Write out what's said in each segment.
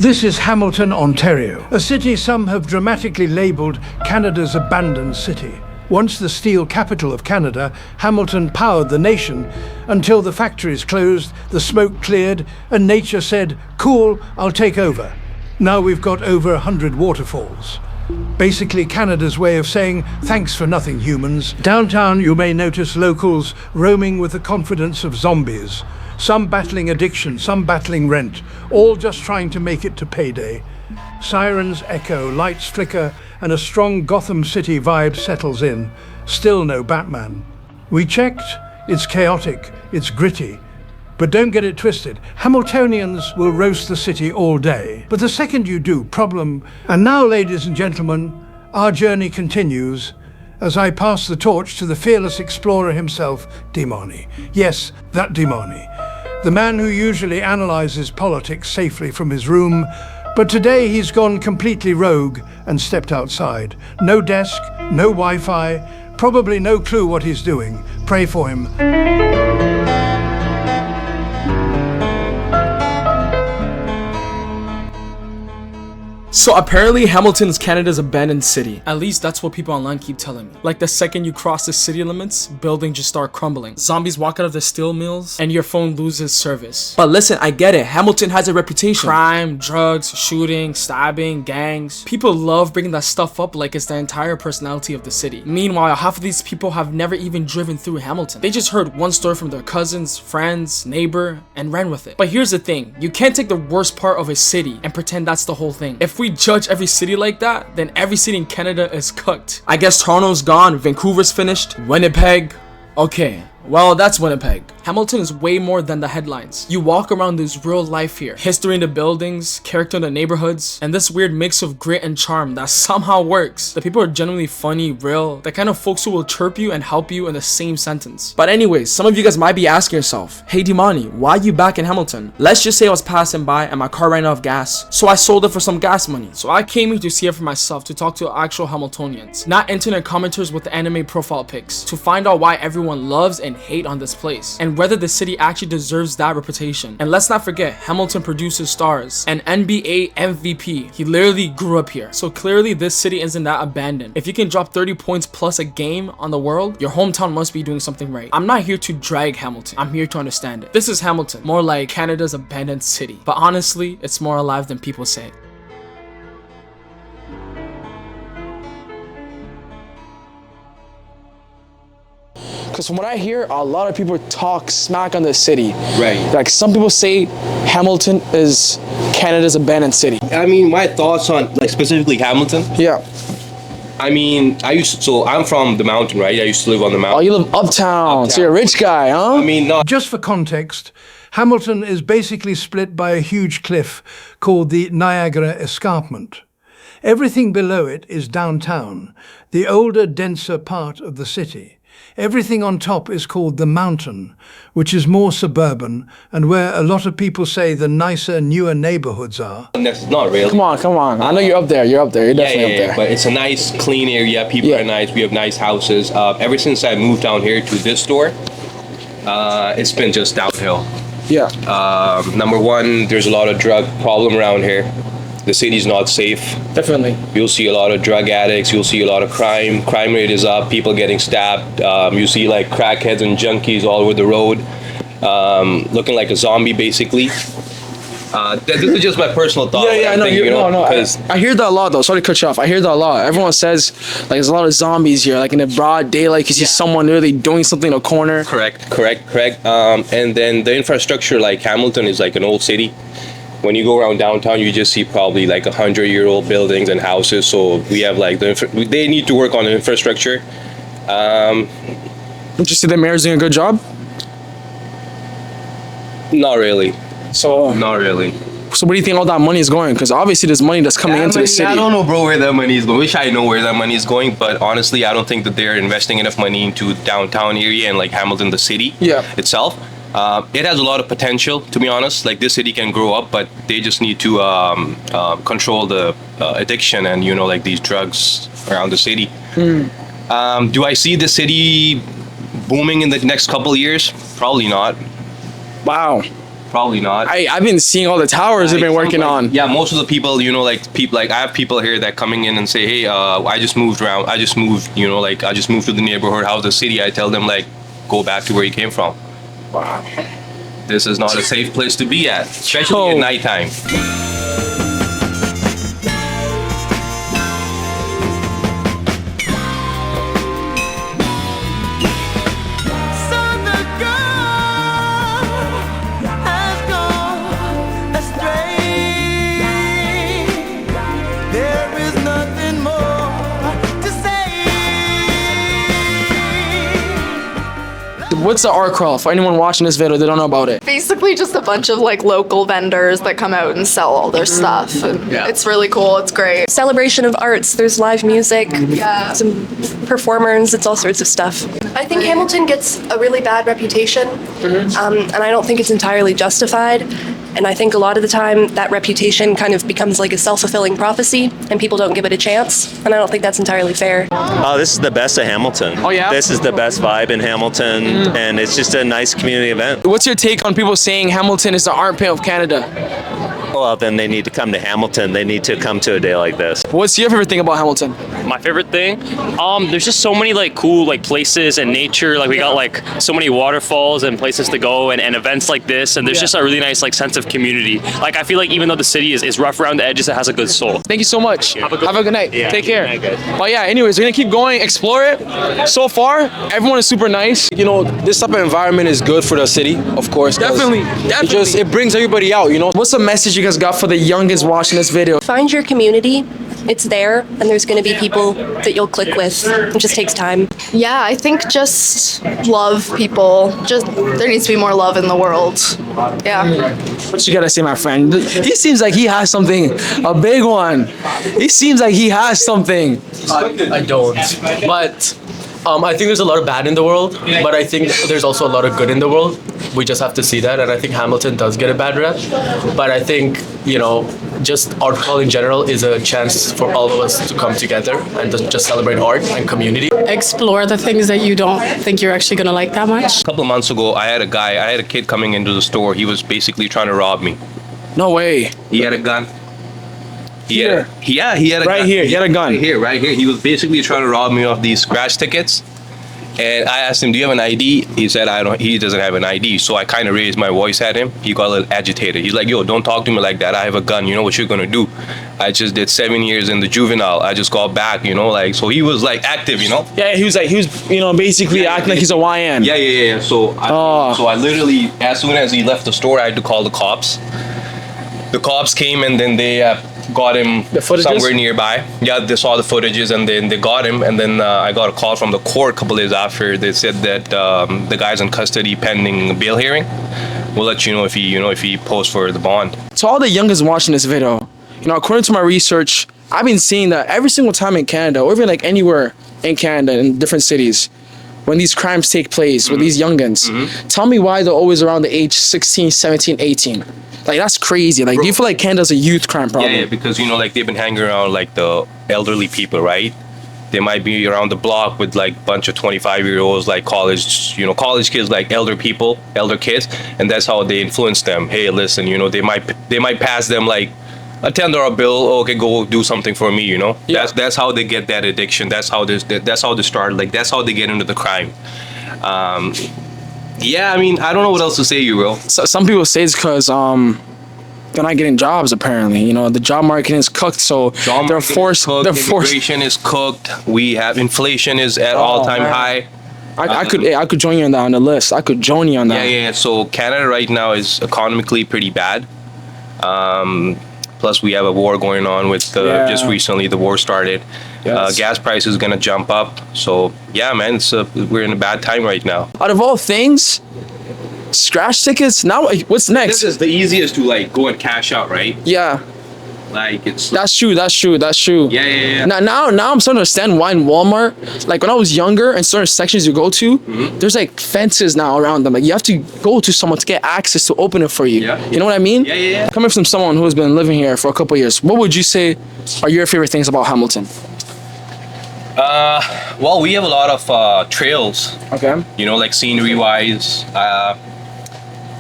This is Hamilton, Ontario, a city some have dramatically labelled Canada's abandoned city. Once the steel capital of Canada, Hamilton powered the nation until the factories closed, the smoke cleared, and nature said, "Cool, I'll take over." Now we've got over 100 waterfalls. Basically Canada's way of saying, "Thanks for nothing, humans." Downtown you may notice locals roaming with the confidence of zombies. Some battling addiction, some battling rent, all just trying to make it to payday. Sirens echo, lights flicker, and a strong Gotham City vibe settles in. Still no Batman. We checked, it's chaotic, it's gritty. But don't get it twisted, Hamiltonians will roast the city all day. But the second you do, problem. And now, ladies and gentlemen, our journey continues as I pass the torch to the fearless explorer himself, Dimani. Yes, that Dimani. The man who usually analyzes politics safely from his room, but today he's gone completely rogue and stepped outside. No desk, no Wi-Fi, probably no clue what he's doing. Pray for him. So apparently Hamilton is Canada's abandoned city. At least that's what people online keep telling me. Like the second you cross the city limits, buildings just start crumbling. Zombies walk out of the steel mills and your phone loses service. But listen, I get it. Hamilton has a reputation. Crime, drugs, shooting, stabbing, gangs. People love bringing that stuff up like it's the entire personality of the city. Meanwhile, half of these people have never even driven through Hamilton. They just heard one story from their cousins, friends, neighbor, and ran with it. But here's the thing. You can't take the worst part of a city and pretend that's the whole thing. If we judge every city like that, then every city in Canada is cooked. I guess Toronto's gone, Vancouver's finished, Winnipeg. Okay, well, that's Winnipeg. Hamilton is way more than the headlines. You walk around, there's real life here. History in the buildings, character in the neighborhoods, and this weird mix of grit and charm that somehow works. The people are genuinely funny, real, the kind of folks who will chirp you and help you in the same sentence. But anyways, some of you guys might be asking yourself, hey Dimani, why are you back in Hamilton? Let's just say I was passing by and my car ran out of gas, so I sold it for some gas money. So I came here to see it for myself, to talk to actual Hamiltonians, not internet commenters with the anime profile pics, to find out why everyone loves and hate on this place, and whether the city actually deserves that reputation. And let's not forget, Hamilton produces stars, an NBA MVP. He literally grew up here. So clearly this city isn't that abandoned. If you can drop 30 points plus a game on the world, your hometown must be doing something right. I'm not here to drag Hamilton. I'm here to understand it. This is Hamilton, more like Canada's abandoned city. But honestly, it's more alive than people say. Because from what I hear, a lot of people talk smack on the city. Right. Like some people say Hamilton is Canada's abandoned city. I mean, my thoughts on, like, specifically Hamilton. Yeah. I mean, so I'm from the mountain, right? I used to live on the mountain. Oh, you live uptown, so you're a rich guy, huh? I mean, no. Just for context, Hamilton is basically split by a huge cliff called the Niagara Escarpment. Everything below it is downtown, the older, denser part of the city. Everything on top is called the mountain, which is more suburban and where a lot of people say the nicer, newer neighborhoods are. That's not really. Come on. I know you're up there. You're definitely up there. But it's a nice, clean area. People are nice. We have nice houses. Ever since I moved down here to this store, it's been just downhill. Yeah. Number one, there's a lot of drug problem around here. The city's not safe. Definitely. You'll see a lot of drug addicts. You'll see a lot of crime. Crime rate is up. People getting stabbed. You see like crackheads and junkies all over the road, looking like a zombie basically. This is just my personal thought. Yeah, I know. I hear that a lot though. Sorry to cut you off. I hear that a lot. Everyone says like there's a lot of zombies here, like in the broad daylight. You see someone really doing something in a corner. Correct. And then the infrastructure, like Hamilton is like an old city. When you go around downtown, you just see probably like 100-year-old buildings and houses. So we have like they need to work on the infrastructure. Did you see the mayor's doing a good job? Not really. So not really. So where do you think all that money is going? Because obviously there's money that's coming into the city. I don't know, bro, where that money is going. Wish I know where that money is going, but honestly, I don't think that they're investing enough money into downtown area and like Hamilton, the city itself. It has a lot of potential, to be honest. Like this city can grow up, but they just need to control the addiction and like these drugs around the city. Do I see the city booming in the next couple of years? Probably not. Wow. Probably not. I've been seeing all the towers they've been working on. Yeah, most of the people, you know, like people, like I have people here that coming in and say, hey, I just moved around. I just moved, you know, like I just moved to the neighborhood. How's the city? I tell them like, go back to where you came from. Wow. This is not a safe place to be at, especially at nighttime. What's the art crawl? For anyone watching this video, they don't know about it. Basically just a bunch of like local vendors that come out and sell all their stuff. And it's really cool. It's great. Celebration of arts. There's live music, some performers. It's all sorts of stuff. I think Hamilton gets a really bad reputation, and I don't think it's entirely justified. And I think a lot of the time that reputation kind of becomes like a self-fulfilling prophecy, and people don't give it a chance. And I don't think that's entirely fair. Oh, this is the best of Hamilton. Oh yeah? This is the best vibe in Hamilton, and it's just a nice community event. What's your take on people saying Hamilton is the armpit of Canada? Well, then they need to come to Hamilton. They need to come to a day like this. What's your favorite thing about Hamilton? My favorite thing, there's just so many like cool like places and nature. Like we got like so many waterfalls and places to go and events like this, and there's just a really nice like sense of community. Like I feel like even though the city is rough around the edges, it has a good soul. Thank you so much. Have a good night. Yeah, Take care. good night, guys. But yeah, anyways, we're gonna keep going, explore it. So far, everyone is super nice. You know, this type of environment is good for the city, of course. Definitely. It brings everybody out, you know. What's the message you guys got for the youngest watching this video? Find your community. It's there, and there's going to be people that you'll click with. It just takes time. Yeah, I think just love people. Just there needs to be more love in the world. Yeah. What you gotta say, my friend? He seems like he has something, a big one. He seems like he has something. I don't. But I think there's a lot of bad in the world, but I think there's also a lot of good in the world. We just have to see that, and I think Hamilton does get a bad rep. But I think, you know, just art crawl in general is a chance for all of us to come together and just celebrate art and community. Explore the things that you don't think you're actually gonna like that much. A couple of months ago, I had a kid coming into the store. He was basically trying to rob me. No way. He had a gun. He had a Right gun. here, he had a gun. Right here. He was basically trying to rob me of these scratch tickets. And I asked him, do you have an ID? He said, he doesn't have an ID. So I kind of raised my voice at him. He got a little agitated. He's like, yo, don't talk to me like that. I have a gun. You know what you're going to do? I just did 7 years in the juvenile. I just got back, you know, like, so he was like active, you know? Yeah, he was, you know, basically acting like he's a YN. Yeah. So I literally, as soon as he left the store, I had to call the cops. The cops came and then they got him somewhere nearby. Yeah, they saw the footages and then they got him. And then I got a call from the court a couple days after. They said that the guy's in custody pending bail hearing. We'll let you know if he posts for the bond. To all the youngest watching this video, you know, according to my research, I've been seeing that every single time in Canada, or even like anywhere in Canada, in different cities, when these crimes take place with these youngins, tell me why they're always around the age 16, 17, 18. Like, that's crazy. Like, do you feel like Canada's a youth crime problem? Yeah, because, you know, like, they've been hanging around, like, the elderly people, right? They might be around the block with, like, a bunch of 25-year-olds, like, college kids, like, elder kids, and that's how they influence them. Hey, listen, you know, they might pass them, like, a $10 bill. Okay, go do something for me, you know? Yeah. That's how they get that addiction. That's how they start. Like, that's how they get into the crime. Yeah, I mean, I don't know what else to say, you bro. So, some people say it's because they're not getting jobs. Apparently, you know, the job market is cooked, so they're forced. Immigration is cooked. We have inflation is at all-time high. I could join you on the list. I could join you on that. Yeah. So Canada right now is economically pretty bad. Plus, we have a war going on with just recently the war started. Yes. Gas price is gonna jump up. So yeah, man, we're in a bad time right now. Out of all things, scratch tickets. Now, what's next? This is the easiest to like go and cash out, right? Yeah. Like it's. That's true. Yeah. Now I'm starting to understand why in Walmart, like when I was younger, in certain sections you go to, there's like fences now around them. Like you have to go to someone to get access to open it for you. Yeah. You know what I mean? Yeah. Coming from someone who has been living here for a couple of years, what would you say are your favorite things about Hamilton? Well, we have a lot of trails. Okay. You know, like scenery-wise.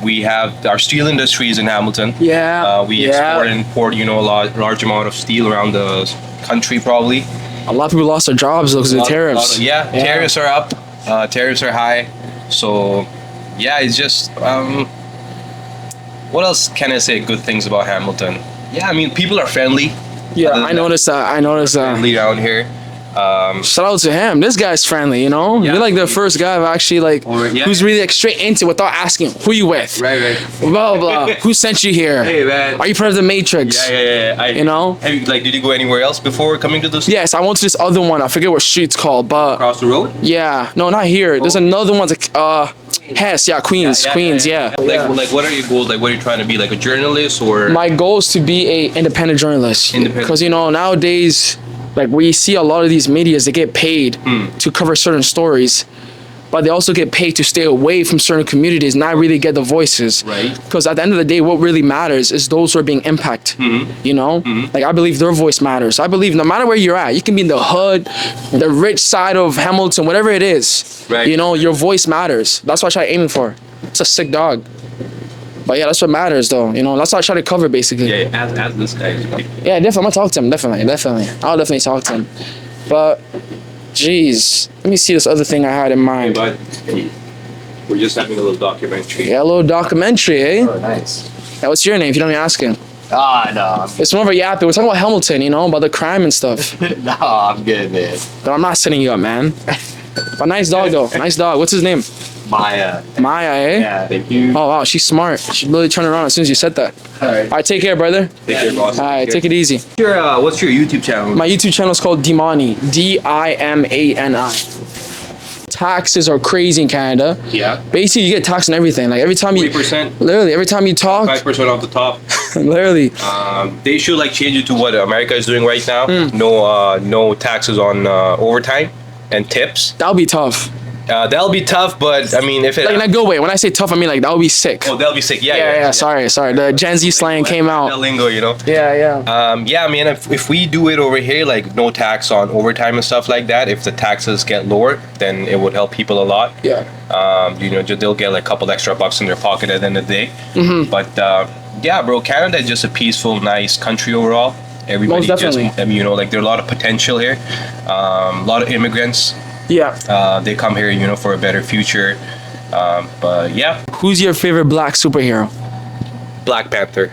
We have our steel industries in Hamilton. Yeah. We export and import, you know, a large amount of steel around the country, probably. A lot of people lost their jobs because of the tariffs. Tariffs are up. Tariffs are high. So, yeah, it's just. What else can I say? Good things about Hamilton. Yeah, I mean, people are friendly. Yeah, I noticed that. Friendly around here. Shout out to him. This guy's friendly, you know? Yeah. You're like the first guy I've actually who's really like straight into it without asking who you with. Right. Blah blah. Who sent you here? Hey man. Are you part of the Matrix? Yeah. You know? Did you go anywhere else before coming to this? Yes, I went to this other one. I forget what street's called, but Across the road? yeah, no, not here. There's another one. Hess, Queens. Like what are your goals? Like, what are you trying to be? Like a journalist or? My goal is to be a independent journalist. Because you know nowadays, like we see a lot of these medias, they get paid to cover certain stories, but they also get paid to stay away from certain communities, not really get the voices. Right. Because at the end of the day, what really matters is those who are being impacted. You know, like I believe their voice matters. I believe no matter where you're at, you can be in the hood, the rich side of Hamilton, whatever it is. Right. You know, your voice matters. That's what I try aiming for. It's a sick dog. But yeah, that's what matters though. You know, that's what I try to cover basically. Yeah, ask this guy. Yeah, definitely. I'm gonna talk to him. Definitely. I'll definitely talk to him. But, jeez, let me see this other thing I had in mind. Hey, we're just having a little documentary. Yeah, a little documentary, eh? Oh, nice. Yeah, what's your name? If you don't mind me asking. No. It's more of a yappy. We're talking about Hamilton, you know, about the crime and stuff. No, I'm good, man. But I'm not setting you up, man. But nice dog though. Nice dog. What's his name? Maya. Maya, eh? Yeah, thank you. Oh wow, she's smart. She really turned around as soon as you said that. Alright, take care, brother. Take care, boss. Alright, take it easy. What's your YouTube channel? My YouTube channel is called Dimani. Dimani. Taxes are crazy in Canada. Yeah. Basically, you get taxed on everything. Like every time you, 3%. literally, every time you talk, 5% off the top. literally. They should like change it to what America is doing right now. No taxes on overtime and tips. That'll be tough. That'll be tough, but I mean, if it Like in a good way. When I say tough, I mean like that'll be sick. oh, that'll be sick. Yeah. Sorry. The Gen Z slang came That out. lingo, you know. Yeah. Yeah, I mean, if we do it over here, like no tax on overtime and stuff like that, if the taxes get lowered, then it would help people a lot. Yeah. You know, they'll get like a couple extra bucks in their pocket at the end of the day. But yeah, bro, Canada is just a peaceful, nice country overall. Everybody Most definitely. just, I mean, you know, like there's a lot of potential here. A lot of immigrants. Yeah. They come here, you know, for a better future. But yeah, Who's your favorite black superhero? Black Panther.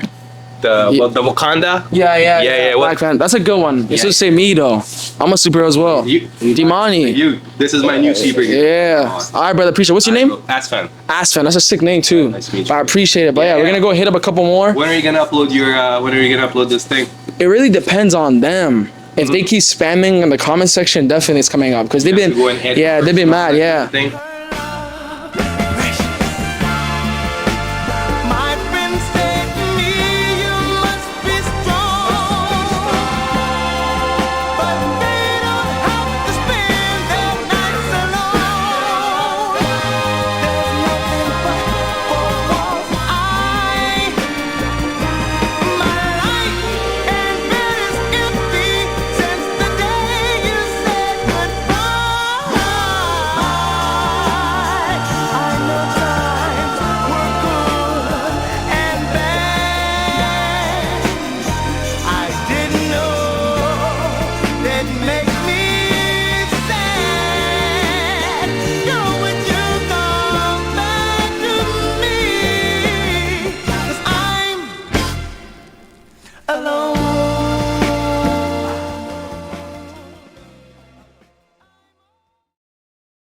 The Wakanda. Yeah. Black Panther. That's a good one. This would say me though. I'm a superhero as well. Dimani. This is my new superhero. Yeah. All right, brother. Appreciate it. What's your name? Asfan. Asfan. That's a sick name too. Nice to meet you. But I appreciate it. But yeah, we're gonna go hit up a couple more. When are you gonna upload this thing? It really depends on them. If they keep spamming in the comment section, definitely it's coming up because they've been, go and edit they've been mad, yeah. Thing.